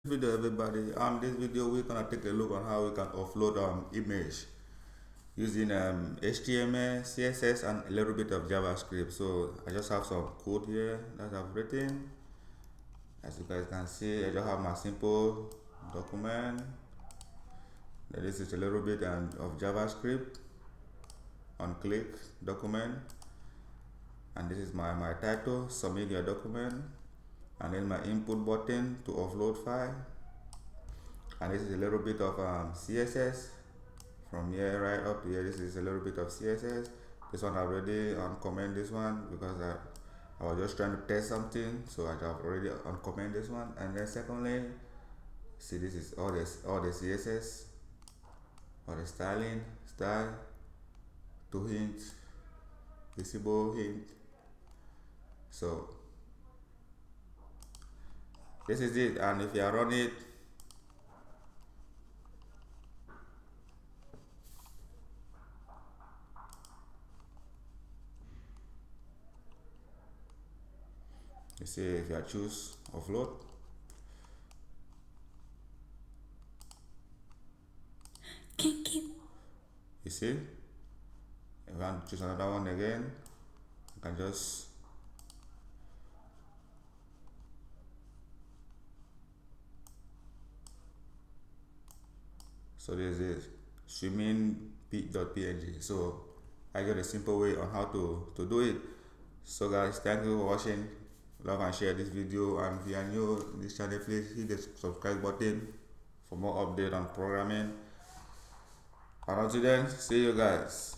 Video everybody. This video we're gonna take a look on how we can offload image using HTML, CSS, and a little bit of JavaScript. So I just have some code here that I've written. As you guys can see, I just have my simple document. Then this is a little bit of JavaScript on click document, and this is my title, submit your document, and then my input button to offload file. And this is a little bit of CSS from here right up to here. This is a little bit of CSS. This one I already uncomment this one because I was just trying to test something, so I have already uncomment this one. And then secondly, see, this is all the CSS, all the styling, style, to hint, visible hint. So this is it, and if you run it, you see, if I choose offload, you see, if I want to choose another one again, I can just so this is swimming.png. So I got a simple way on how to do it. So guys, thank you for watching. Love and share this video, and if you are new to this channel, please hit the subscribe button for more update on programming. And until then, see you guys.